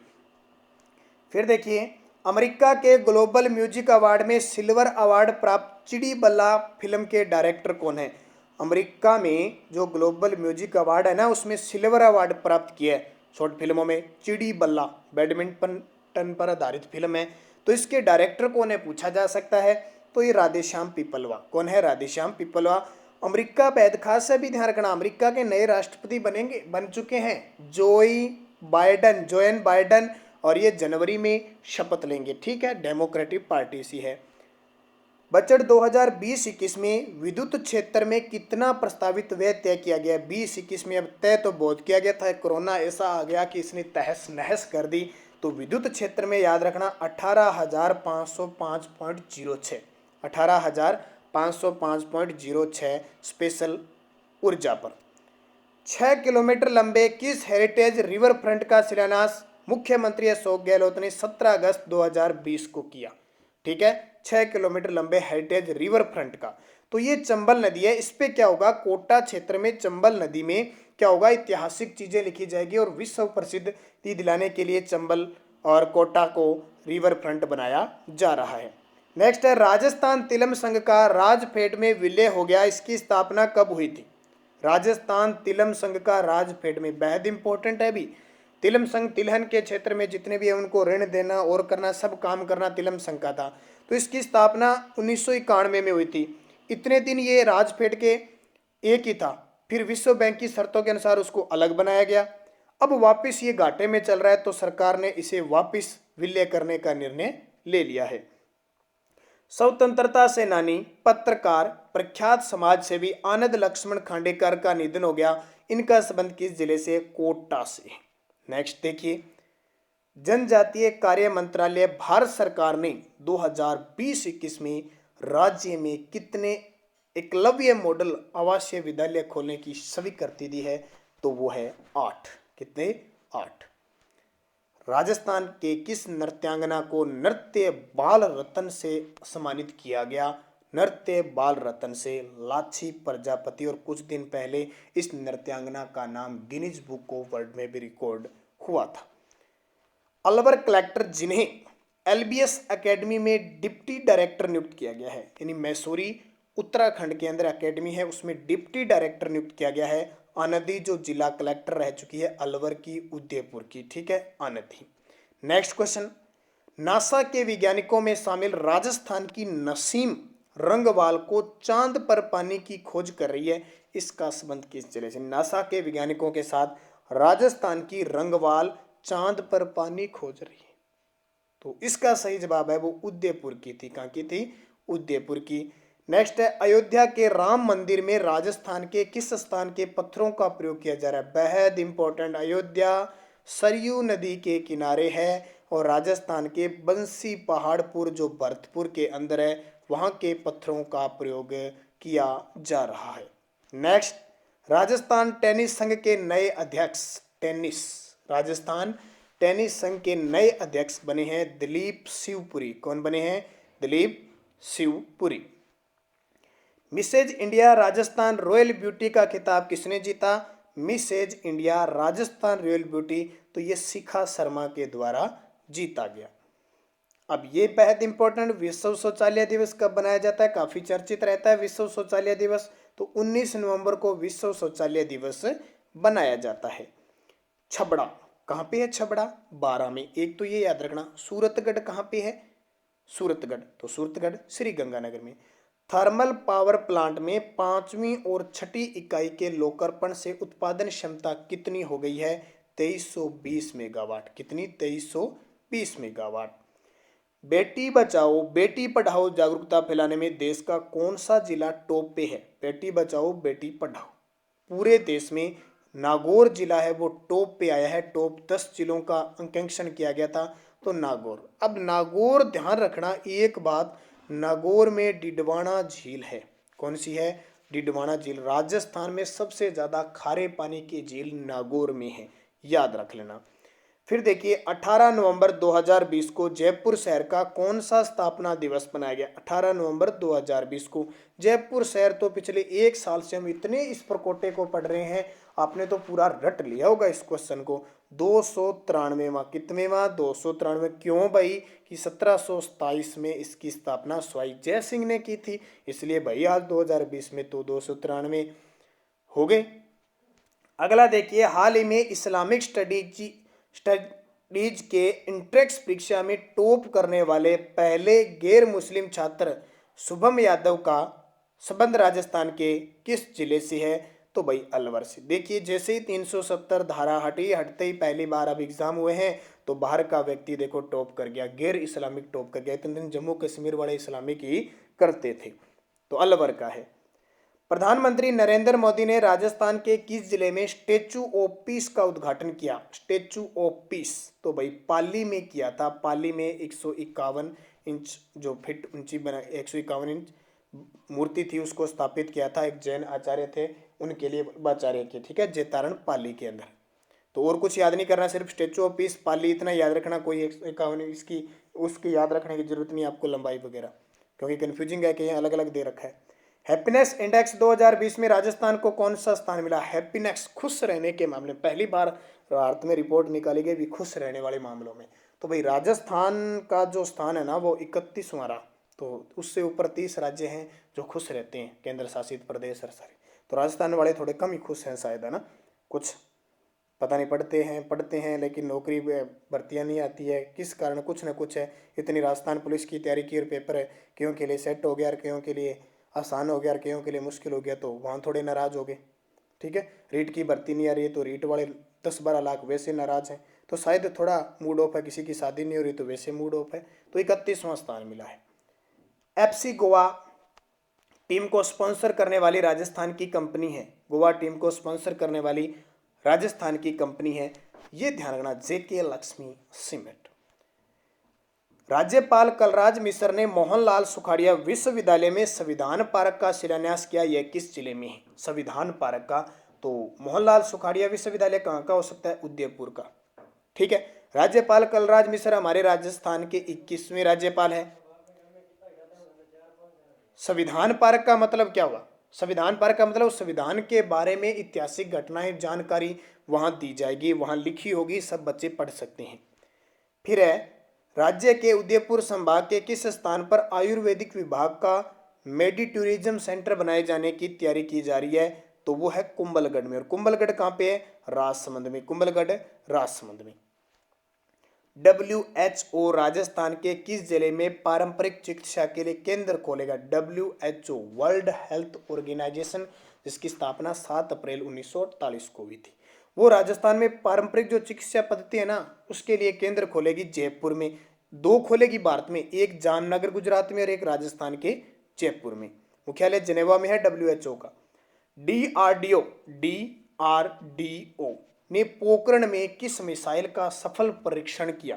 फिर देखिए, अमेरिका के ग्लोबल म्यूजिक अवार्ड में सिल्वर अवार्ड प्राप्त चिड़ी बल्ला फिल्म के डायरेक्टर कौन है? अमेरिका में जो ग्लोबल म्यूजिक अवार्ड है ना, उसमें सिल्वर अवार्ड प्राप्त किया है शॉर्ट फिल्मों में, चिड़ी बल्ला बैडमिंटन पर आधारित फिल्म है। तो इसके डायरेक्टर कौन है पूछा जा सकता है, तो ये राधेश्याम पिपलवा। कौन है? राधेश्याम पिपलवा। अमेरिका बेहद खास है, भी ध्यान रखना, अमेरिका के नए राष्ट्रपति बन चुके हैं जोएन बाइडन, और ये जनवरी में शपथ लेंगे, ठीक है, डेमोक्रेटिक पार्टी सी है। बजट 2020-21 में विद्युत क्षेत्र में कितना प्रस्तावित व्यय तय किया गया? 20-21 में अब तय तो बहुत किया गया था, कोरोना ऐसा आ गया कि इसने तहस नहस कर दी। तो विद्युत क्षेत्र में याद रखना 18,505.06, 18,505.06 स्पेशल ऊर्जा पर। 6 किलोमीटर लंबे किस हेरिटेज रिवर फ्रंट का शिलान्यास मुख्यमंत्री अशोक गहलोत ने 17 अगस्त 2020 को किया? ठीक है, 6 किलोमीटर लंबे हेरिटेज रिवर फ्रंट का। तो ये चंबल नदी है। इस पे क्या होगा, कोटा क्षेत्र में चंबल नदी में क्या होगा, ऐतिहासिक चीजें लिखी जाएगी और विश्व प्रसिद्धि दिलाने के लिए चंबल और कोटा को रिवर फ्रंट बनाया जा रहा है। नेक्स्ट है, राजस्थान तिलम संघ का राजफेड में विलय हो गया, इसकी स्थापना कब हुई थी? राजस्थान तिलम संघ का राजफेड में, बेहद इंपॉर्टेंट है भी। तिलम संघ तिलहन के क्षेत्र में जितने भी है उनको ऋण देना और करना, सब काम करना तिलम संघ का था। तो इसकी स्थापना 1991 में हुई थी। इतने दिन ये राजफेड के एक ही था, फिर विश्व बैंक की शर्तों के अनुसार उसको अलग बनाया गया। अब वापस ये घाटे में चल रहा है, तो सरकार ने इसे वापस विलय करने का निर्णय ले लिया है। स्वतंत्रता सेनानी, पत्रकार, प्रख्यात समाजसेवी आनंद लक्ष्मण खांडेकर का निधन हो गया। इनका संबंध किस जिले से? कोटा से। नेक्स्ट देखिए, जनजातीय कार्य मंत्रालय भारत सरकार ने 2020-21 में राज्य में कितने एकलव्य मॉडल आवासीय विद्यालय खोलने की स्वीकृति दी है? तो वो है 8। कितने? 8। राजस्थान के किस नृत्यांगना को नृत्य बाल रत्न से सम्मानित किया गया? नृत्य बाल रत्न से लाछी प्रजापति, और कुछ दिन पहले इस नृत्यांगना का नाम गिनीज बुक ऑफ वर्ल्ड में भी रिकॉर्ड हुआ था। अलवर कलेक्टर जिन्हें एलबीएस एकेडमी में डिप्टी डायरेक्टर नियुक्त किया गया है, यानी मैसूरी उत्तराखंड के अंदर एकेडमी है उसमें डिप्टी डायरेक्टर नियुक्त किया गया है, आनंदी जो जिला कलेक्टर रह चुकी है अलवर की, उदयपुर की। ठीक है, आनंदी। नेक्स्ट क्वेश्चन, नासा के वैज्ञानिकों में शामिल राजस्थान की नसीम रंगवाल को चांद पर पानी की खोज कर रही है, इसका संबंध किस जिले से? नासा के वैज्ञानिकों के साथ राजस्थान की रंगवाल चांद पर पानी खोज रही है। तो इसका सही जवाब है वो उदयपुर की थी। कहां की थी? उदयपुर की। नेक्स्ट है, अयोध्या के राम मंदिर में राजस्थान के किस स्थान के पत्थरों का प्रयोग किया जा रहा है? बेहद इंपॉर्टेंट। अयोध्या सरयू नदी के किनारे है और राजस्थान के बंसी पहाड़पुर जो भरतपुर के अंदर है वहां के पत्थरों का प्रयोग किया जा रहा है। नेक्स्ट, राजस्थान टेनिस संघ के नए अध्यक्ष, राजस्थान टेनिस संघ के नए अध्यक्ष बने हैं दिलीप शिवपुरी। कौन बने हैं? Dilip Shivpuri. Mrs India Rajasthan royal beauty का खिताब किसने जीता? Mrs India Rajasthan royal beauty, तो ये शिखा शर्मा के द्वारा जीता गया। अब ये बेहद इंपॉर्टेंट, विश्व शौचालय दिवस कब बनाया जाता है? काफी चर्चित रहता है विश्व शौचालय दिवस, तो 19 नवंबर को विश्व शौचालय दिवस बनाया जाता है। छबड़ा कहाँ पे है? छबड़ा 12 में। एक तो ये याद रखना। सूरतगढ़ कहाँ पे है? सूरतगढ़, तो सूरतगढ़ श्री गंगानगर में। थर्मल पावर प्लांट में 5वीं और 6ठी इकाई के लोकार्पण से उत्पादन क्षमता कितनी हो गई है? 2320 मेगावाट। कितनी? 2320 मेगावाट। बेटी बचाओ बेटी पढ़ाओ जागरूकता फैलाने में देश का कौन सा जिला टॉप पे है? बेटी बचाओ बेटी पढ़ाओ, पूरे देश में नागौर जिला है वो टॉप पे आया है। टॉप 10 जिलों का अंकेक्षण किया गया था, तो नागौर। अब नागौर ध्यान रखना एक बात, नागौर में डिडवाना झील है। कौन सी है? डिडवाना झील। राजस्थान में सबसे ज्यादा खारे पानी की झील नागौर में है, याद रख लेना। फिर देखिए 18 नवंबर 2020 को जयपुर शहर का कौन सा स्थापना दिवस मनाया गया? 18 नवंबर 2020 को जयपुर शहर, तो पिछले एक साल से हम इतने इस प्रकोटे को पढ़ रहे हैं, आपने तो पूरा रट लिया होगा इस क्वेश्चन को। 293वां, कितनेवां? 293। क्यों भाई? कि 1727 में इसकी स्थापना स्वाई जय सिंह ने की थी, इसलिए भाई आज 2020 में तो 293 हो गए। अगला देखिए, हाल ही में इस्लामिक स्टडीज के इंट्रेंस परीक्षा में टॉप करने वाले पहले गैर मुस्लिम छात्र शुभम यादव का संबंध राजस्थान के किस जिले से है? तो भाई अलवर से। देखिए जैसे ही 370 धारा हटते ही पहली बार अब एग्जाम हुए हैं, तो बाहर का व्यक्ति देखो टॉप कर गया, गैर इस्लामिक टॉप कर गया। इतने दिन जम्मू कश्मीर वाले इस्लामिक ही करते थे, तो अलवर का है। प्रधानमंत्री नरेंद्र मोदी ने राजस्थान के किस जिले में स्टेचू ऑफ पीस का उद्घाटन किया? स्टेचू ऑफ पीस, तो भाई पाली में किया था। पाली में 151 इंच जो फीट ऊंची बना 151 इंच मूर्ति थी उसको स्थापित किया था, एक जैन आचार्य थे उनके लिए बचा रखिए, ठीक है, जैतारण पाली के अंदर। तो और कुछ याद नहीं करना, सिर्फ स्टेचू ऑफ पीस पाली इतना याद रखना, कोई एकावन इसकी उसकी याद रखने की जरूरत नहीं आपको लंबाई वगैरह, क्योंकि कन्फ्यूजिंग है कि यहाँ अलग अलग दे रखा है। हैप्पीनेस इंडेक्स 2020 में राजस्थान को कौन सा स्थान मिला? हैप्पीनेस, खुश रहने के मामले में पहली बार भारत में रिपोर्ट निकाली गई भी खुश रहने वाले मामलों में। तो भाई राजस्थान का जो स्थान है ना वो 31वां रहा। तो उससे ऊपर 30 राज्य हैं जो खुश रहते हैं, केंद्र शासित प्रदेश और सारे। तो राजस्थान वाले थोड़े कम ही खुश हैं शायद, है ना, कुछ पता नहीं, पढ़ते हैं लेकिन नौकरी भर्तियाँ नहीं आती है, किस कारण, कुछ ना कुछ है। इतनी राजस्थान पुलिस की तैयारी की और पेपर है, क्यों के लिए सेट हो गया और क्यों के लिए आसान हो गया और क्यों के लिए मुश्किल हो गया, तो वहाँ थोड़े नाराज हो गए, ठीक है। रीट की भर्ती नहीं आ रही है तो रीट वाले 10-12 लाख वैसे नाराज हैं, तो शायद थोड़ा मूड ऑफ है, किसी की शादी नहीं हो रही तो वैसे मूड ऑफ है। तो 31वां स्थान मिला है। एफसी गोवा टीम को स्पॉन्सर करने वाली राजस्थान की कंपनी है। गोवा टीम को स्पॉन्सर करने वाली राजस्थान की कंपनी है, ये ध्यान रखना, जेके लक्ष्मी सीमेंट। राज्यपाल कलराज मिश्र ने मोहनलाल सुखाड़िया विश्वविद्यालय में संविधान पार्क का शिलान्यास किया। यह किस जिले में है? संविधान पार्क का। तो मोहनलाल सुखाड़िया विश्वविद्यालय कहाँ का हो सकता है? उदयपुर का, ठीक है। राज्यपाल कलराज मिश्र हमारे राजस्थान के 21वें राज्यपाल है। संविधान पार्क का मतलब क्या हुआ? संविधान पार्क का मतलब संविधान के बारे में ऐतिहासिक घटनाएं, जानकारी वहां दी जाएगी, वहां लिखी होगी, सब बच्चे पढ़ सकते हैं। फिर है, राज्य के उदयपुर संभाग के किस स्थान पर आयुर्वेदिक विभाग का मेडिटूरिज्म सेंटर बनाए जाने की तैयारी की जा रही है? तो वो है कुंभलगढ़ में। और कुंभलगढ़ कहाँ पे है? राजसमंद में। कुंभलगढ़ राजसमंद में। WHO राजस्थान के किस जिले में पारंपरिक चिकित्सा के लिए केंद्र खोलेगा? WHO वर्ल्ड हेल्थ ऑर्गेनाइजेशन, जिसकी स्थापना 7 अप्रैल 1948 को हुई थी, वो राजस्थान में पारंपरिक जो चिकित्सा पद्धति है ना उसके लिए केंद्र खोलेगी जयपुर में। 2 खोलेगी भारत में, एक जामनगर गुजरात में और एक राजस्थान के जयपुर में। मुख्यालय जिनेवा में है WHO का। DRDO ने पोखरण में किस मिसाइल का सफल परीक्षण किया?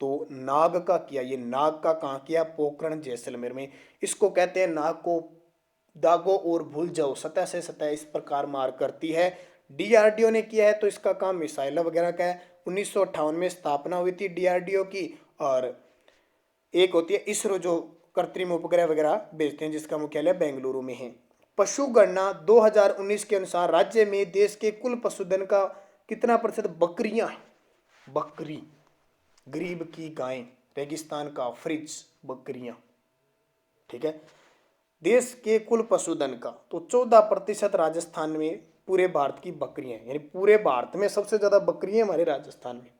तो नाग का किया। ये नाग का कहाँ किया? पोखरण जैसलमेर में। इसको कहते हैं नाग को दागो और भूल जाओ, सतह से सतह इस प्रकार मार करती है। DRDO ने किया है, तो इसका काम मिसाइल वगैरह का है। 1958 में स्थापना हुई थी DRDO की। और एक होती है इसरो, जो कृत्रिम उपग्रह वगैरह भेजते हैं, जिसका मुख्यालय बेंगलुरु में है। पशु गणना 2019 के अनुसार राज्य में देश के कुल पशुधन का कितना प्रतिशत बकरियां हैं? बकरी, गरीब की गाय, रेगिस्तान का फ्रिज, बकरियां, ठीक है। देश के कुल पशुधन का तो 14% राजस्थान में पूरे भारत की बकरियां हैं, यानी पूरे भारत में सबसे ज्यादा बकरियां हमारे राजस्थान में।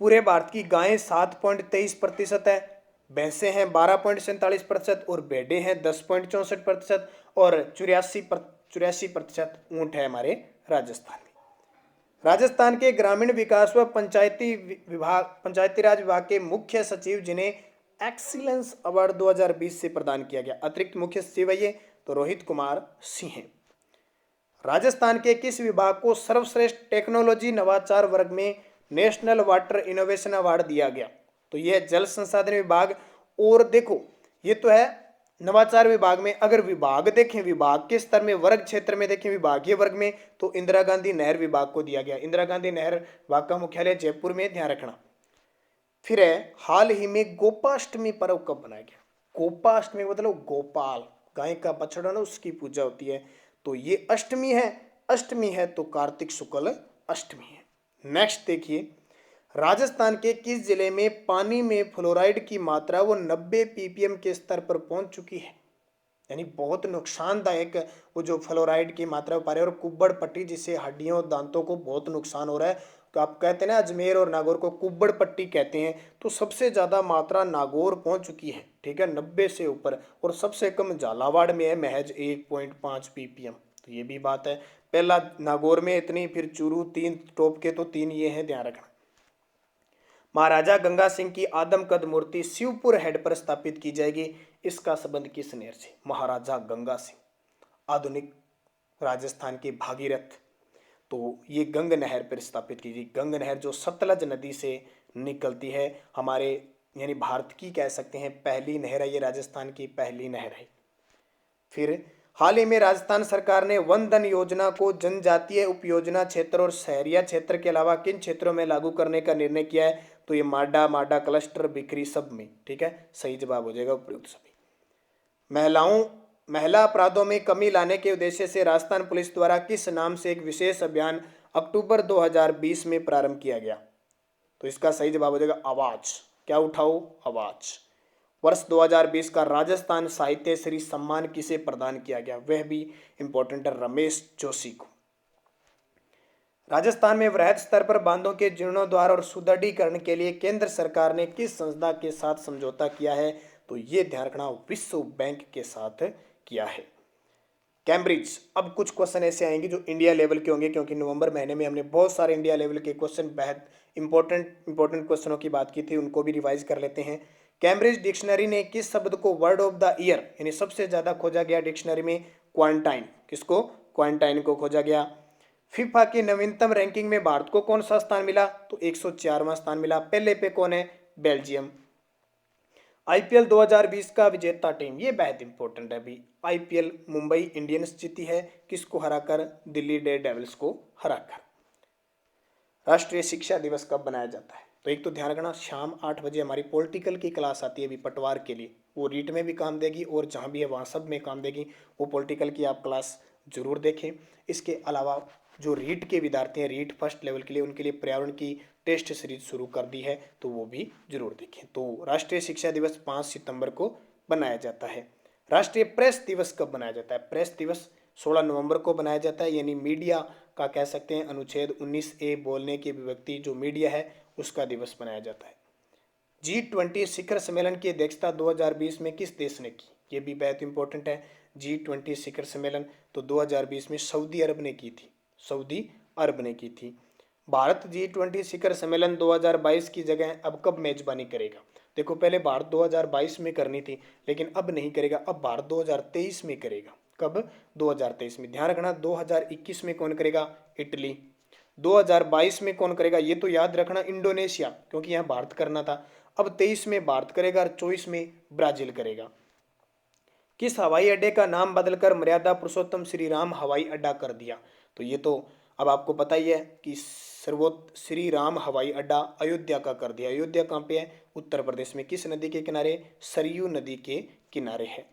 पूरे भारत की गायें 7.23% है, भैंसें हैं 12.47% और भेड़ें हैं 10.64% और 84% ऊंट है हमारे राजस्थान में। राजस्थान के ग्रामीण विकास व पंचायती राज विभाग के मुख्य सचिव, जिन्हें एक्सीलेंस अवार्ड 2020 से प्रदान किया गया, अतिरिक्त मुख्य सचिव है ये, तो रोहित कुमार सिंह हैं। राजस्थान के किस विभाग को सर्वश्रेष्ठ टेक्नोलॉजी नवाचार वर्ग में नेशनल वाटर इनोवेशन अवार्ड दिया गया? तो यह है जल संसाधन विभाग। और देखो ये तो है नवाचार विभाग में। अगर विभाग देखें, विभाग के स्तर में, वर्ग क्षेत्र में देखें, विभागीय वर्ग में, तो इंदिरा गांधी नहर विभाग को दिया गया। इंदिरा गांधी नहर विभाग का मुख्यालय जयपुर में, ध्यान रखना। फिर है, हाल ही में गोपाष्टमी पर्व कब मनाया गया? गोपाष्टमी मतलब गोपाल, गाय का बछड़ा ना, उसकी पूजा होती है। तो ये अष्टमी है। अष्टमी है तो कार्तिक शुक्ल अष्टमी है। नेक्स्ट देखिए, राजस्थान के किस जिले में पानी में फ्लोराइड की मात्रा वो 90 ppm के स्तर पर पहुंच चुकी है? यानी बहुत नुकसानदायक वो जो फ्लोराइड की मात्रा पा रहे हैं। और कुब्बड़ पट्टी, जिससे हड्डियों और दांतों को बहुत नुकसान हो रहा है, तो आप कहते हैं ना अजमेर और नागौर को कुब्बड़ पट्टी कहते हैं, तो सबसे ज़्यादा मात्रा नागौर पहुंच चुकी है, ठीक है, 90 से ऊपर। और सबसे कम झालावाड़ में है, महज 1.5 ppm। तो ये भी बात है, पहला नागौर में इतनी, फिर चूरू 3 टॉप के, तो 3 ये हैं, ध्यान रखना। महाराजा गंगा सिंह की आदमकद मूर्ति शिवपुर हेड पर स्थापित की जाएगी। इसका संबंध किस नहर से? महाराजा गंगा सिंह आधुनिक राजस्थान के भागीरथ, तो ये गंग नहर पर स्थापित की गई। गंग नहर जो सतलज नदी से निकलती है, हमारे यानी भारत की कह सकते हैं पहली नहर है, ये राजस्थान की पहली नहर है। फिर हाल ही में राजस्थान सरकार ने वन धन योजना को जनजातीय उपयोजना क्षेत्र और शहरिया क्षेत्र के अलावा किन क्षेत्रों में लागू करने का निर्णय किया है? तो ये माडा, माडा क्लस्टर, बिक्री, सब में। ठीक है, सही जवाब हो जाएगा उपयुक्त सभी। महिला अपराधों में कमी लाने के उद्देश्य से राजस्थान पुलिस द्वारा किस नाम से एक विशेष अभियान अक्टूबर 2020 में प्रारंभ किया गया? तो इसका सही जवाब हो जाएगा आवाज। क्या उठाओ? आवाज। वर्ष 2020 का राजस्थान साहित्य श्री सम्मान किसे प्रदान किया गया? वह भी इंपॉर्टेंट है, रमेश जोशी को। राजस्थान में वृहद स्तर पर बांधों के जीर्णोद्धार और सुदृढ़ीकरण के लिए केंद्र सरकार ने किस संस्था के साथ समझौता किया है? तो ये ध्यान रखना, विश्व बैंक के साथ किया है। कैम्ब्रिज। अब कुछ क्वेश्चन ऐसे आएंगे जो इंडिया लेवल के होंगे, क्योंकि नवंबर महीने में हमने बहुत सारे इंडिया लेवल के क्वेश्चन, बेहद इंपॉर्टेंट क्वेश्चनों की बात की थी, उनको भी रिवाइज कर लेते हैं। कैम्ब्रिज डिक्शनरी ने किस शब्द को वर्ड ऑफ द ईयर यानी सबसे ज्यादा खोजा गया डिक्शनरी में? क्वारंटाइन। किसको? क्वारंटाइन को खोजा गया। फीफा की नवीनतम रैंकिंग में भारत को कौन सा स्थान मिला? तो 104वां स्थान मिला। पहले पे कौन है? बेल्जियम। आईपीएल 2020 का विजेता टीम, ये बेहद इंपॉर्टेंट है अभी। आईपीएल मुंबई इंडियंस जीती है, किसको हराकर? दिल्ली डेयर डेविल्स को हराकर। राष्ट्रीय शिक्षा दिवस कब बनाया जाता है? तो एक तो ध्यान रखना, शाम 8 बजे हमारी पॉलिटिकल की क्लास आती है अभी पटवार के लिए, वो रीट में भी काम देगी और जहाँ भी है वहाँ सब में काम देगी। वो पॉलिटिकल की आप क्लास जरूर देखें। इसके अलावा जो रीट के विद्यार्थी हैं, रीट फर्स्ट लेवल के लिए, उनके लिए पर्यावरण की टेस्ट सीरीज शुरू कर दी है, तो वो भी जरूर देखें। तो राष्ट्रीय शिक्षा दिवस 5 सितंबर को बनाया जाता है। राष्ट्रीय प्रेस दिवस कब बनाया जाता है? प्रेस दिवस 16 नवंबर को बनाया जाता है, यानी मीडिया का कह सकते हैं अनुच्छेद 19A बोलने की अभिव्यक्ति जो मीडिया है उसका दिवस बनाया जाता है। G20 शिखर सम्मेलन की अध्यक्षता 2020 में किस देश ने की? ये भी बहुत इंपॉर्टेंट है। G20 शिखर सम्मेलन तो 2020 में सऊदी अरब ने की थी, सऊदी अरब ने की थी। भारत G20 शिखर सम्मेलन 2022 की जगह अब कब मेजबानी करेगा? देखो, पहले भारत 2022 में करनी थी, लेकिन अब नहीं करेगा, अब भारत 2023 में करेगा। कब? 2023 में। ध्यान रखना, 2021 में कौन करेगा? इटली। 2022 में कौन करेगा? ये तो याद रखना, इंडोनेशिया, क्योंकि यहाँ भारत करना था। अब 23 में भारत करेगा और 24 में ब्राजील करेगा। किस हवाई अड्डे का नाम बदलकर मर्यादा पुरुषोत्तम श्री राम हवाई अड्डा कर दिया? तो ये तो अब आपको पता ही है कि सर्वोत्तम श्री राम हवाई अड्डा अयोध्या का कर दिया। अयोध्या कहाँ पे है? उत्तर प्रदेश में। किस नदी के किनारे? सरयू नदी के किनारे है।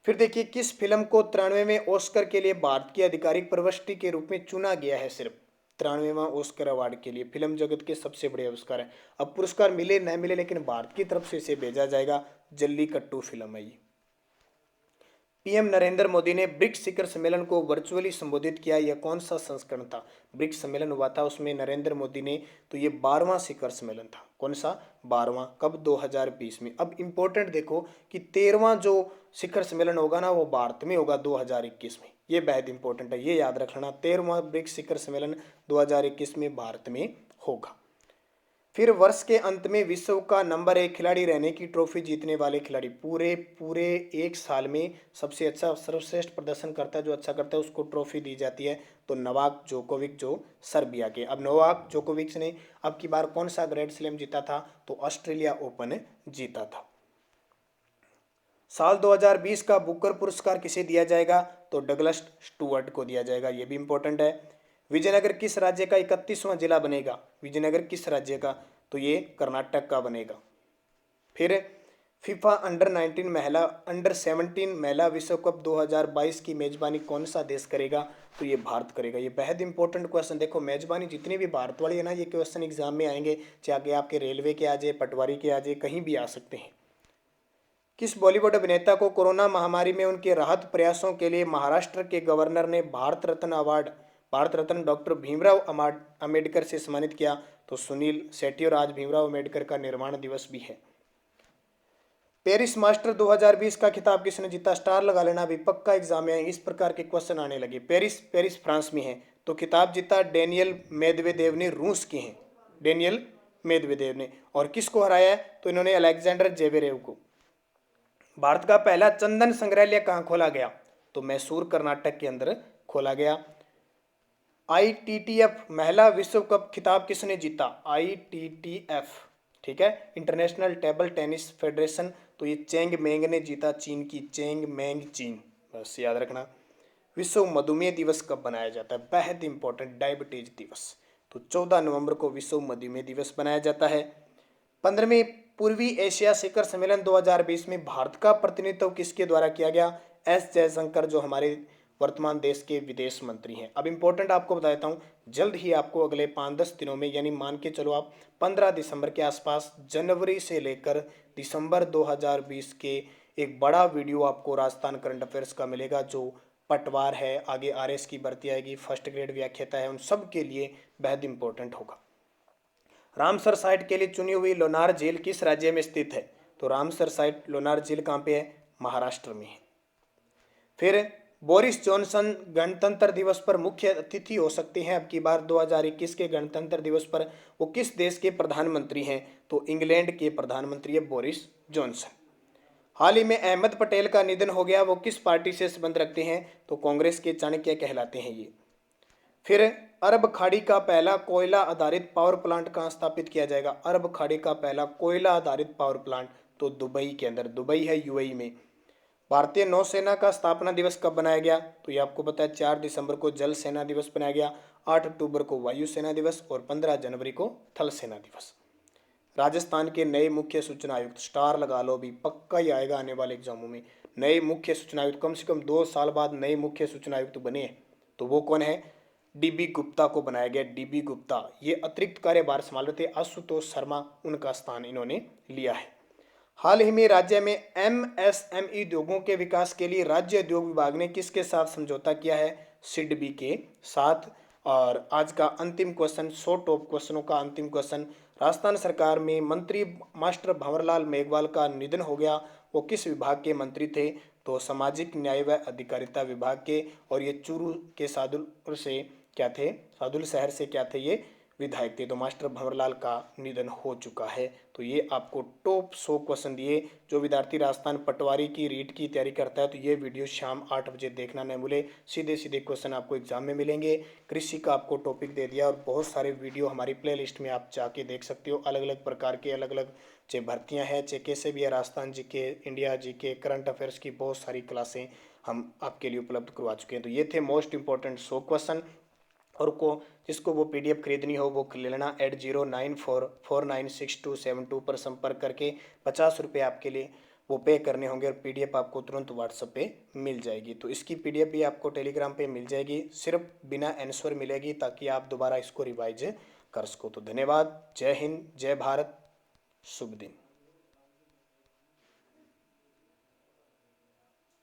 फिर देखिए, किस फिल्म को 93वें ऑस्कर के लिए भारत की आधिकारिक प्रविष्टि के रूप में चुना गया है? सिर्फ 93वां ऑस्कर अवार्ड के लिए। फिल्म जगत के सबसे बड़े पुरस्कार है। अब पुरस्कार मिले न मिले, लेकिन भारत की तरफ से इसे भेजा जाएगा। जल्लीकट्टू फिल्म है ये। पीएम नरेंद्र मोदी ने ब्रिक्स शिखर सम्मेलन को वर्चुअली संबोधित किया। यह कौन सा संस्करण था? ब्रिक्स सम्मेलन हुआ था, उसमें नरेंद्र मोदी ने, तो ये 12वां शिखर सम्मेलन था। कौन सा? 12वां। कब? 2020 में। अब इंपॉर्टेंट देखो कि 13वां जो शिखर सम्मेलन होगा ना, वो भारत में होगा 2021 में। ये बेहद इंपॉर्टेंट है, ये याद रखना। 13वां ब्रिक्स शिखर सम्मेलन 2021 में भारत में होगा। फिर वर्ष के अंत में विश्व का नंबर 1 खिलाड़ी रहने की ट्रॉफी जीतने वाले खिलाड़ी, पूरे एक साल में सबसे अच्छा सर्वश्रेष्ठ प्रदर्शन करता है, जो अच्छा करता है उसको ट्रॉफी दी जाती है। तो नोवाक जोकोविक, जो सर्बिया के। अब नोवाक जोकोविच ने अब की बार कौन सा ग्रैंड स्लैम जीता था? तो ऑस्ट्रेलिया ओपन जीता था। साल 2020 का बुकर पुरस्कार किसे दिया जाएगा? तो डगलस स्टुअर्ट को दिया जाएगा। ये भी इंपॉर्टेंट है। विजयनगर किस राज्य का 31वां जिला बनेगा? विजयनगर किस राज्य का? तो ये कर्नाटक का बनेगा। फिर फीफा अंडर 17 महिला विश्व कप 2022 की मेजबानी कौन सा देश करेगा? तो ये भारत करेगा। ये बेहद इंपॉर्टेंट क्वेश्चन। देखो, मेजबानी जितनी भी भारत वाली है ना, ये क्वेश्चन एग्जाम में आएंगे, चाहे आपके रेलवे के आ जाए, पटवारी के आ जाए, कहीं भी आ सकते हैं। किस बॉलीवुड अभिनेता को कोरोना महामारी में उनके राहत प्रयासों के लिए महाराष्ट्र के गवर्नर ने भारत रत्न डॉक्टर भीमराव अम्बेडकर से सम्मानित किया? तो सुनील शेट्टी। और आज भीमराव अम्बेडकर का निर्माण दिवस भी है। पेरिस मास्टर 2020 का खिताब किसने जीता? स्टार लगा लेना, अभी पक्का एग्जाम में इस प्रकार के क्वेश्चन आने लगे। पेरिस फ्रांस में है। तो खिताब जीता डेनियल मेदवेदेव ने, रूस के हैं डेनियल मेदवेदेव ने। और किसको हराया है? तो इन्होंने अलेक्जेंडर जेवेरेव को। भारत का पहला चंदन संग्रहालय कहाँ खोला गया? तो मैसूर कर्नाटक के अंदर खोला गया। ITTF महिला विश्व कप खिताब किसने जीता? ITTF, ठीक है, इंटरनेशनल टेबल टेनिस फेडरेशन। तो ये चेंग मेंग ने जीता, चीन की चेंग मेंग चीन बस याद रखना। विश्व मधुमेह दिवस कब बनाया जाता है? बेहद इंपॉर्टेंट, डायबिटीज दिवस। तो 14 नवंबर को विश्व मधुमेह दिवस बनाया जाता है। 15वें पूर्वी एशिया शिखर सम्मेलन 2020 में भारत का प्रतिनिधित्व किसके द्वारा किया गया? एस जयशंकर, जो हमारे वर्तमान देश के विदेश मंत्री हैं। अब इंपॉर्टेंट आपको बता देता हूँ, जल्द ही आपको अगले 5-10 दिनों में, यानी मान के चलो आप 15 दिसंबर के आसपास, जनवरी से लेकर दिसंबर 2020 के एक बड़ा वीडियो आपको राजस्थान करंट अफेयर्स का मिलेगा, जो पटवार है, आगे आरएस की भर्ती आएगी, फर्स्ट ग्रेड व्याख्याता है, उन सब के लिए बेहद इंपॉर्टेंट होगा। रामसर साइट के लिए चुनी हुई लोनार झील किस राज्य में स्थित है? तो रामसर साइट लोनार झील कहाँ पे है? महाराष्ट्र में है। फिर बोरिस जॉनसन गणतंत्र दिवस पर मुख्य अतिथि हो सकते हैं अब की बार 2021 के गणतंत्र दिवस पर। वो किस देश के प्रधानमंत्री हैं? तो इंग्लैंड के प्रधानमंत्री है बोरिस जॉनसन। हाल ही में अहमद पटेल का निधन हो गया, वो किस पार्टी से संबंध रखते हैं? तो कांग्रेस के चाणक्य कहलाते हैं ये। फिर अरब खाड़ी का पहला कोयला आधारित पावर प्लांट कहाँ स्थापित किया जाएगा? अरब खाड़ी का पहला कोयला आधारित पावर प्लांट तो दुबई के अंदर, दुबई है यूएई में। भारतीय नौसेना का स्थापना दिवस कब बनाया गया? तो ये आपको पता है, 4 दिसंबर को जल सेना दिवस बनाया गया, 8 अक्टूबर को वायु सेना दिवस और 15 जनवरी को थल सेना दिवस। राजस्थान के नए मुख्य सूचना आयुक्त, स्टार लगा लो, भी पक्का ही आएगा आने वाले एग्जामों में। नए मुख्य सूचना आयुक्त कम से कम 2 साल बाद नए मुख्य सूचना आयुक्त बने हैं, तो वो कौन है? डीबी गुप्ता को बनाया गया। डीबी गुप्ता ये अतिरिक्त कार्यभार संभाल रहे थे, आशुतोष शर्मा उनका स्थान इन्होंने लिया है। हाल ही में राज्य में एमएसएमई उद्योगों के विकास के लिए राज्य उद्योग विभाग ने किसके साथ समझौता किया है? सिडबी के साथ। और आज का अंतिम क्वेश्चन, 100 टॉप क्वेश्चनों का अंतिम क्वेश्चन, राजस्थान सरकार में मंत्री मास्टर भंवरलाल मेघवाल का निधन हो गया, वो किस विभाग के मंत्री थे? तो सामाजिक न्याय व अधिकारिता विभाग के, और ये चूरू के सादुल से क्या थे? सादुल शहर से क्या थे? ये विधायक थे। तो मास्टर भंवरलाल का निधन हो चुका है। तो ये आपको टॉप 100 क्वेश्चन दिए। जो विद्यार्थी राजस्थान पटवारी की रीट की तैयारी करता है तो ये वीडियो शाम 8 बजे देखना न भूले। सीधे सीधे क्वेश्चन आपको एग्जाम में मिलेंगे। कृषि का आपको टॉपिक दे दिया और बहुत सारे वीडियो हमारी प्लेलिस्ट में आप जाके देख सकते हो। अलग अलग प्रकार के अलग अलग चाहे भर्तियाँ हैं, चाहे कैसे भी है, Rajasthan GK, India GK, current affairs की बहुत सारी क्लासें हम आपके लिए उपलब्ध करवा चुके हैं। तो ये थे मोस्ट इंपॉर्टेंट 100 क्वेश्चन। और को जिसको वो पीडीएफ खरीदनी हो वो लेना 8094496272 पर संपर्क करके 50 रुपये आपके लिए वो पे करने होंगे और पीडीएफ आपको तुरंत व्हाट्सएप पे मिल जाएगी। तो इसकी पीडीएफ भी आपको टेलीग्राम पे मिल जाएगी, सिर्फ बिना आंसर मिलेगी ताकि आप दोबारा इसको रिवाइज कर सको। तो धन्यवाद। जय हिंद, जय भारत, शुभ दिन।